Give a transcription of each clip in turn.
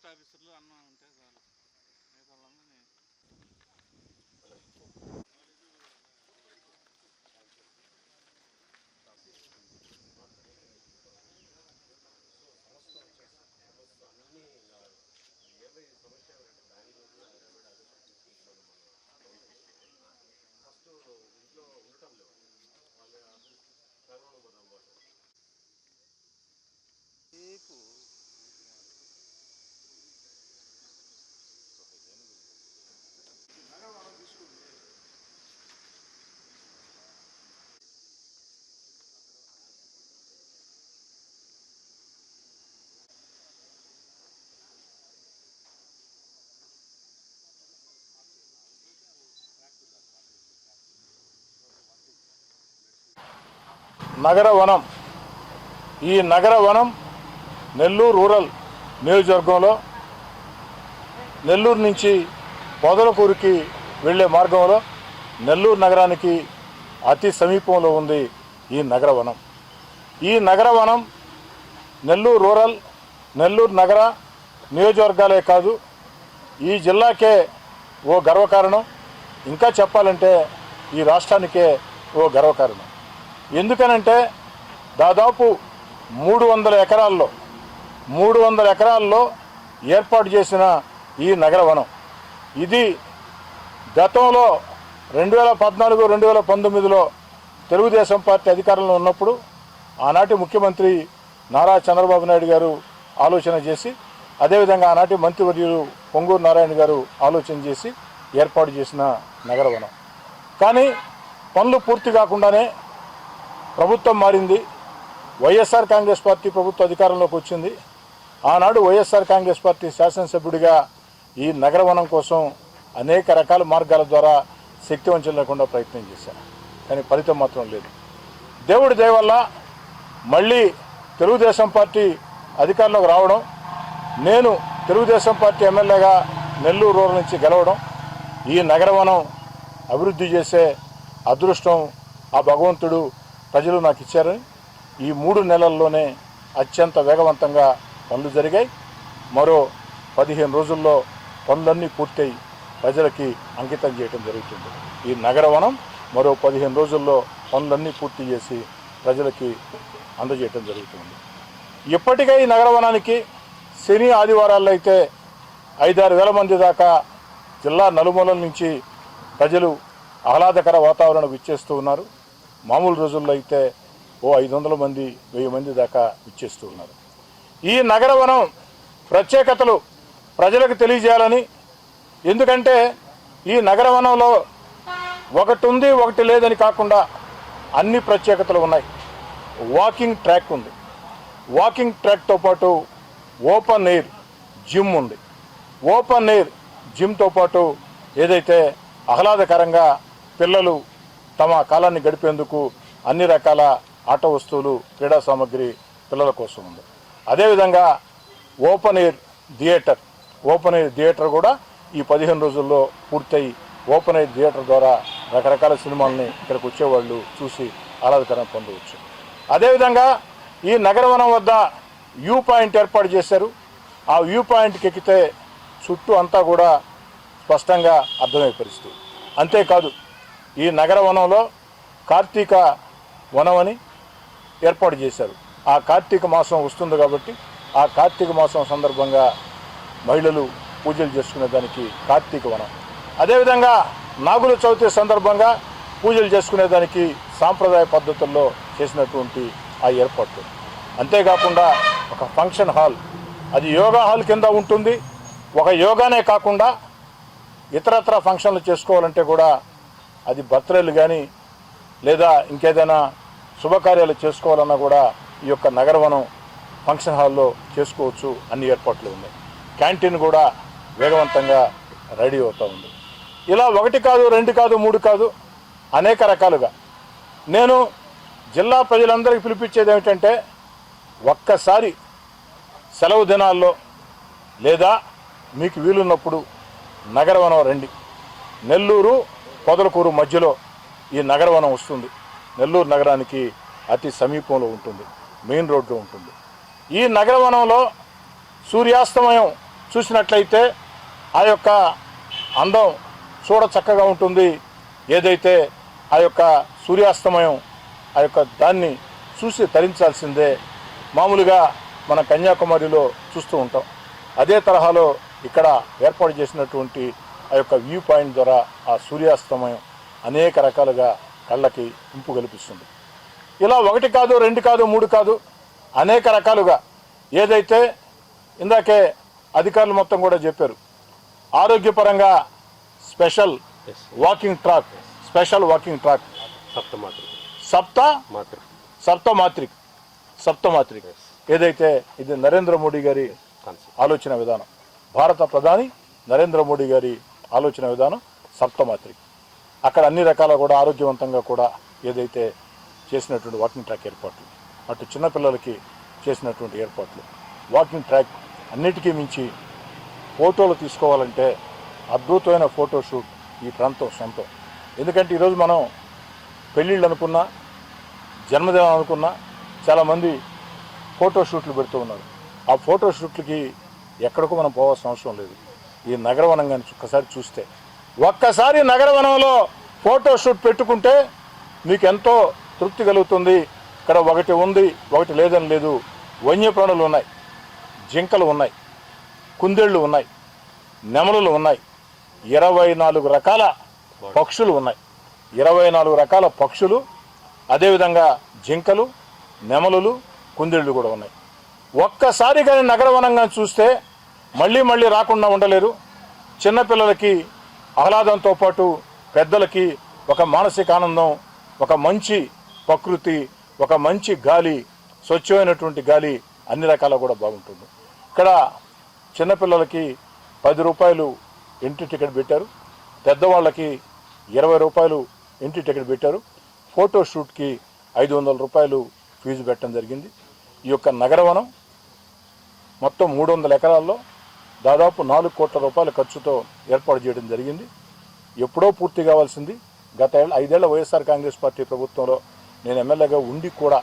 Forest ఆఫీసర్లు అన్న ఉంటే చాలు. నగర వనం. ఈ నగర వనం నెల్లూరు రూరల్ నియోజకవర్గంలో నెల్లూరు నుంచి పొదలకూరుకి వెళ్ళే మార్గంలో నెల్లూరు నగరానికి అతి సమీపంలో ఉంది ఈ నగర వనం. ఈ నగర వనం నెల్లూరు రూరల్, నెల్లూరు నగర నియోజకవర్గాలే కాదు, ఈ జిల్లాకే ఓ గర్వకారణం. ఇంకా చెప్పాలంటే ఈ రాష్ట్రానికే ఓ గర్వకారణం. ఎందుకనంటే దాదాపు 300 ఎకరాల్లో ఏర్పాటు చేసిన ఈ నగర వనం ఇది గతంలో 2014-2019లో తెలుగుదేశం పార్టీ అధికారంలో ఉన్నప్పుడు ఆనాటి ముఖ్యమంత్రి నారా చంద్రబాబు నాయుడు గారు ఆలోచన చేసి, అదేవిధంగా ఆనాటి మంత్రివర్యులు పొంగూరు నారాయణ గారు ఆలోచన చేసి ఏర్పాటు చేసిన నగర వనం. కానీ పనులు పూర్తి కాకుండానే ప్రభుత్వం మారింది. వైఎస్ఆర్ కాంగ్రెస్ పార్టీ ప్రభుత్వ అధికారంలోకి వచ్చింది. ఆనాడు వైఎస్ఆర్ కాంగ్రెస్ పార్టీ శాసనసభ్యుడిగా ఈ నగర వనం కోసం అనేక రకాల మార్గాల ద్వారా శక్తివంచన లేకుండా ప్రయత్నం చేశారు. కానీ ఫలితం మాత్రం లేదు. దేవుడి దయ వల్ల మళ్ళీ తెలుగుదేశం పార్టీ అధికారంలోకి రావడం, నేను తెలుగుదేశం పార్టీ ఎమ్మెల్యేగా నెల్లూరు రూరల్ నుంచి గెలవడం, ఈ నగర వనం అభివృద్ధి చేసే అదృష్టం ఆ భగవంతుడు ప్రజలు నాకు ఇచ్చారని ఈ 3 నెలల్లోనే అత్యంత వేగవంతంగా పనులు జరిగాయి. మరో 15 రోజుల్లో పనులన్నీ పూర్తయి ప్రజలకి అంకితం చేయడం జరుగుతుంది. ఈ నగర వనం మరో 15 రోజుల్లో పనులన్నీ పూర్తి చేసి ప్రజలకి అందజేయటం జరుగుతుంది. ఇప్పటికే ఈ నగర వనానికి శని ఆదివారాల్లో అయితే 5-6 వేల మంది దాకా జిల్లా నలుమూలల నుంచి ప్రజలు ఆహ్లాదకర వాతావరణం ఇచ్చేస్తూ ఉన్నారు. మామూలు రోజుల్లో అయితే ఓ 500 మంది 1000 మంది దాకా ఇచ్చేస్తూ ఉన్నారు. ఈ నగర వనం ప్రత్యేకతలు ప్రజలకు తెలియజేయాలని, ఎందుకంటే ఈ నగర వనంలో ఒకటి ఉంది ఒకటి లేదని కాకుండా అన్ని ప్రత్యేకతలు ఉన్నాయి. వాకింగ్ ట్రాక్ ఉంది. వాకింగ్ ట్రాక్తో పాటు ఓపెన్ ఎయిర్ జిమ్ ఉంది. ఓపెన్ ఎయిర్ జిమ్తో పాటు ఏదైతే ఆహ్లాదకరంగా పిల్లలు తమ కాలాన్ని గడిపేందుకు అన్ని రకాల ఆట వస్తువులు, క్రీడా సామగ్రి పిల్లల కోసం ఉంది. అదేవిధంగా ఓపెన్ ఎయిర్ థియేటర్ కూడా ఈ 15 రోజుల్లో పూర్తయి ఓపెన్ ఎయిర్ థియేటర్ ద్వారా రకరకాల సినిమాలని ఇక్కడికి వచ్చేవాళ్ళు చూసి ఆహ్లాదకరం పొందవచ్చు. అదేవిధంగా ఈ నగరవనం వద్ద వ్యూ పాయింట్ ఏర్పాటు చేశారు. ఆ వ్యూ పాయింట్కి ఎక్కితే చుట్టూ అంతా కూడా స్పష్టంగా అర్థమయ్యే పరిస్థితి. అంతేకాదు ఈ నగరవనంలో కార్తీక వనం అని ఏర్పాటు చేశారు. ఆ కార్తీక మాసం వస్తుంది కాబట్టి ఆ కార్తీక మాసం సందర్భంగా మహిళలు పూజలు చేసుకునే దానికి కార్తీక వనం. అదేవిధంగా నాగుల చవితి సందర్భంగా పూజలు చేసుకునేదానికి సాంప్రదాయ పద్ధతుల్లో చేసినటువంటి ఆ ఏర్పాట్లు. అంతేకాకుండా ఒక ఫంక్షన్ హాల్, అది యోగా హాల్ కింద ఉంటుంది. ఒక యోగానే కాకుండా ఇతరత్ర ఫంక్షన్లు చేసుకోవాలంటే కూడా అది బర్త్డేలు కానీ లేదా ఇంకేదైనా శుభకార్యాలు చేసుకోవాలన్నా కూడా ఈ యొక్క నగరవనం ఫంక్షన్ హాల్లో చేసుకోవచ్చు. అన్ని ఏర్పాట్లు ఉన్నాయి. క్యాంటీన్ కూడా వేగవంతంగా రెడీ అవుతూ ఉంది. ఇలా 1 కాదు 2 కాదు 3 కాదు అనేక రకాలుగా నేను జిల్లా ప్రజలందరికీ పిలిపించేది ఏమిటంటే, ఒక్కసారి సెలవు దినాల్లో లేదా మీకు వీలున్నప్పుడు నగరవనం రండి. నెల్లూరు పొదలకూరు మధ్యలో ఈ నగరవనం వస్తుంది. నెల్లూరు నగరానికి అతి సమీపంలో ఉంటుంది, మెయిన్ రోడ్లో ఉంటుంది. ఈ నగరవనంలో సూర్యాస్తమయం చూసినట్లయితే ఆ యొక్క అందం చూడ చక్కగా ఉంటుంది. ఏదైతే ఆ యొక్క సూర్యాస్తమయం ఆ యొక్క దాన్ని చూసి తరించాల్సిందే. మామూలుగా మన కన్యాకుమారిలో చూస్తూ ఉంటాం. అదే తరహాలో ఇక్కడ ఏర్పాటు చేసినటువంటి ఆ యొక్క వ్యూ పాయింట్ ద్వారా ఆ సూర్యాస్తమయం అనేక రకాలుగా కళ్ళకి ఇంపు కల్పిస్తుంది. ఇలా 1 కాదు 2 కాదు 3 కాదు అనేక రకాలుగా ఏదైతే ఇందాకే అధికారులు మొత్తం కూడా చెప్పారు, ఆరోగ్యపరంగా స్పెషల్ వాకింగ్ ట్రాక్ సప్తమాత్రిక్ ఏదైతే ఇది నరేంద్ర మోడీ గారి ఆలోచన విధానం, భారత ప్రధాని నరేంద్ర మోడీ గారి ఆలోచన విధానం సప్తమాత్రిక్. అక్కడ అన్ని రకాల కూడా ఆరోగ్యవంతంగా కూడా ఏదైతే చేసినటువంటి వాకింగ్ ట్రాక్ ఏర్పాట్లు, అటు చిన్నపిల్లలకి చేసినటువంటి ఏర్పాట్లు, వాకింగ్ ట్రాక్ అన్నిటికీ మించి ఫోటోలు తీసుకోవాలంటే అద్భుతమైన ఫోటో షూట్ ఈ ప్రాంతం సొంతం. ఎందుకంటే ఈరోజు మనం పెళ్ళిళ్ళు అనుకున్నా, జన్మదినం అనుకున్నా చాలామంది ఫోటో షూట్లు పెడుతూ ఉన్నారు. ఆ ఫోటో షూట్లకి ఎక్కడికో మనం పోవాల్సిన అవసరం లేదు. ఈ నగరవనం కానీ ఒక్కసారి నగరవనంలో ఫోటో షూట్ పెట్టుకుంటే మీకు ఎంతో తృప్తి కలుగుతుంది. ఇక్కడ ఒకటి ఉంది, ఒకటి లేదని లేదు. వన్యప్రాణులు ఉన్నాయి, జింకలు ఉన్నాయి, కుందేళ్లు ఉన్నాయి, నెమలులు ఉన్నాయి, 24 రకాల పక్షులు ఉన్నాయి. 24 రకాల పక్షులు, అదేవిధంగా జింకలు, నెమలులు, కుందేళ్లు కూడా ఉన్నాయి. ఒక్కసారి కానీ నగరవనంగా చూస్తే మళ్ళీ మళ్ళీ రాకుండా ఉండలేరు. చిన్నపిల్లలకి ఆహ్లాదంతో పాటు పెద్దలకి ఒక మానసిక ఆనందం, ఒక మంచి ప్రకృతి, ఒక మంచి గాలి, స్వచ్ఛమైనటువంటి గాలి అన్ని రకాల కూడా బాగుంటుంది. ఇక్కడ చిన్నపిల్లలకి 10 రూపాయలు ఎంట్రీ టికెట్ పెట్టారు, పెద్దవాళ్ళకి 20 రూపాయలు ఎంట్రీ టికెట్ పెట్టారు. ఫోటో షూట్కి 500 రూపాయలు ఫీజు పెట్టడం జరిగింది. ఈ యొక్క నగరవనం మొత్తం 300 ఎకరాల్లో దాదాపు 4 కోట్ల రూపాయల ఖర్చుతో ఏర్పాటు చేయడం జరిగింది. ఎప్పుడో పూర్తి కావాల్సింది. గత 5 ఏళ్ల వైఎస్ఆర్ కాంగ్రెస్ పార్టీ ప్రభుత్వంలో నేను ఎమ్మెల్యేగా ఉండి కూడా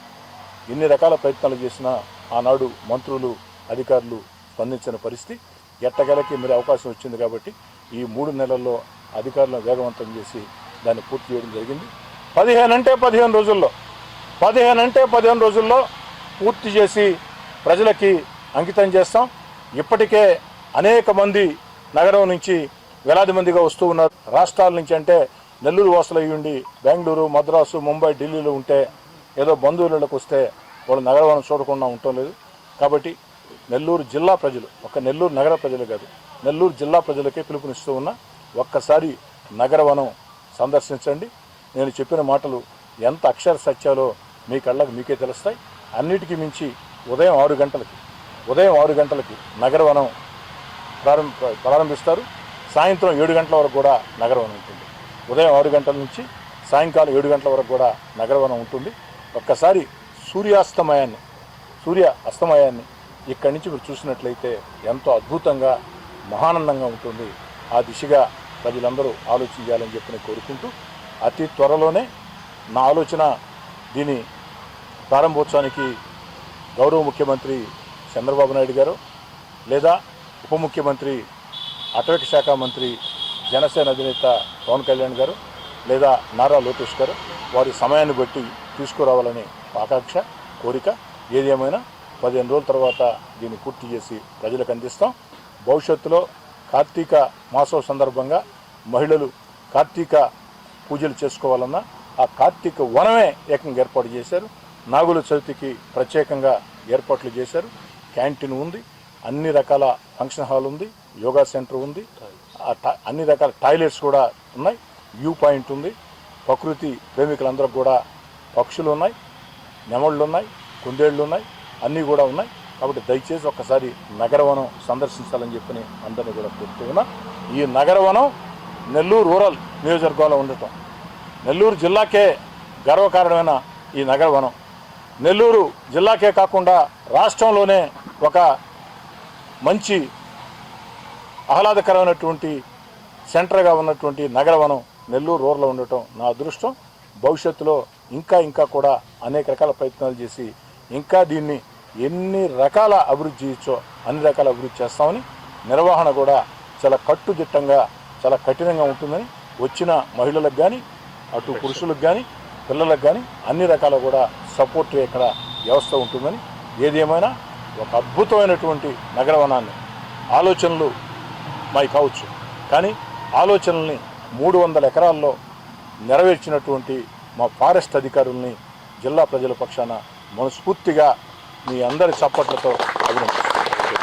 ఎన్ని రకాల ప్రయత్నాలు చేసినా ఆనాడు మంత్రులు, అధికారులు స్పందించిన పరిస్థితి. ఎట్టగలకి మరి అవకాశం వచ్చింది కాబట్టి ఈ 3 నెలల్లో అధికారులను వేగవంతం చేసి దాన్ని పూర్తి చేయడం జరిగింది. 15 అంటే 15 రోజుల్లో పూర్తి చేసి ప్రజలకి అంకితం చేస్తాం. ఇప్పటికే అనేక మంది నగరం నుంచి వేలాది మందిగా వస్తూ ఉన్నారు. రాష్ట్రాల నుంచి అంటే నెల్లూరు వాసులు అయ్యుండి బెంగళూరు, మద్రాసు, ముంబై, ఢిల్లీలో ఉంటే ఏదో బంధువులకు వస్తే వాళ్ళు నగరవనం చూడకుండా ఉండటం లేదు. కాబట్టి నెల్లూరు జిల్లా ప్రజలు, ఒక నెల్లూరు నగర ప్రజలు కాదు, నెల్లూరు జిల్లా ప్రజలకే పిలుపునిస్తూ ఉన్నా, ఒక్కసారి నగరవనం సందర్శించండి. నేను చెప్పిన మాటలు ఎంత అక్షర సత్యాలో మీ కళ్ళకు మీకే తెలుస్తాయి. అన్నిటికీ మించి ఉదయం 6 గంటలకి నగరవనం ప్రారంభిస్తారు. సాయంత్రం 7 గంటల వరకు కూడా నగరవనం ఉంటుంది. ఉదయం 6 గంటల నుంచి సాయంకాలం 7 గంటల వరకు కూడా నగరవనం ఉంటుంది. ఒక్కసారి సూర్య అస్తమయాన్ని ఇక్కడి నుంచి మీరు చూసినట్లయితే ఎంతో అద్భుతంగా, మహానందంగా ఉంటుంది. ఆ దిశగా ప్రజలందరూ ఆలోచించాలని చెప్పి కోరుకుంటూ, అతి త్వరలోనే నా ఆలోచన దీని ప్రారంభోత్సవానికి గౌరవ ముఖ్యమంత్రి చంద్రబాబు నాయుడు గారు, లేదా ఉప ముఖ్యమంత్రి, అటవీ శాఖ మంత్రి, జనసేన అధినేత పవన్ కళ్యాణ్ గారు, లేదా నారా లోకేష్ గారు వారి సమయాన్ని బట్టి తీసుకురావాలని ఆకాంక్ష, కోరిక. ఏది ఏమైనా 15 రోజుల తర్వాత దీన్ని పూర్తి చేసి ప్రజలకు అందిస్తాం. భవిష్యత్తులో కార్తీక మాసం సందర్భంగా మహిళలు కార్తీక పూజలు చేసుకోవాలన్నా ఆ కార్తీక వనమే ఏకంగా ఏర్పాటు చేశారు. నాగుల చవితికి ప్రత్యేకంగా ఏర్పాట్లు చేశారు. క్యాంటీన్ ఉంది, అన్ని రకాల ఫంక్షన్ హాల్ ఉంది, యోగా సెంటర్ ఉంది, అన్ని రకాల టాయిలెట్స్ కూడా ఉన్నాయి, వ్యూ పాయింట్ ఉంది. ప్రకృతి ప్రేమికులందరూ కూడా పక్షులు ఉన్నాయి, నెమళ్ళు ఉన్నాయి, కుందేళ్లు ఉన్నాయి, అన్నీ కూడా ఉన్నాయి. కాబట్టి దయచేసి ఒక్కసారి నగరవనం సందర్శించాలని చెప్పి అందరినీ కూడా కోరుతూ ఉన్నా. ఈ నగరవనం నెల్లూరు రూరల్ నియోజకవర్గంలో ఉండటం, నెల్లూరు జిల్లాకే గర్వకారణమైన ఈ నగరవనం నెల్లూరు జిల్లాకే కాకుండా రాష్ట్రంలోనే ఒక మంచి ఆహ్లాదకరమైనటువంటి సెంటర్గా ఉన్నటువంటి నగరవనం నెల్లూరు రూరల్లో ఉండటం నా అదృష్టం. భవిష్యత్తులో ఇంకా కూడా అనేక రకాల ప్రయత్నాలు చేసి ఇంకా దీన్ని ఎన్ని రకాల అభివృద్ధి చేయొచ్చో అన్ని రకాల అభివృద్ధి చేస్తామని నిర్వహణ కూడా చాలా కట్టుదిట్టంగా చాలా కఠినంగా ఉంటుందని వచ్చిన మహిళలకు కానీ అటు పురుషులకు కానీ పిల్లలకు కానీ అన్ని రకాల కూడా సపోర్ట్ ఇక్కడ వ్యవస్థ ఉంటుందని ఏదేమైనా ఒక అద్భుతమైనటువంటి నగరవనాన్ని ఆలోచనలు మాకు కావచ్చు కానీ ఆలోచనల్ని 300 ఎకరాల్లో నెరవేర్చినటువంటి మా ఫారెస్ట్ అధికారుల్ని జిల్లా ప్రజల పక్షాన మనస్ఫూర్తిగా మీ అందరి చప్పట్లతో అభినందిస్తున్నాను.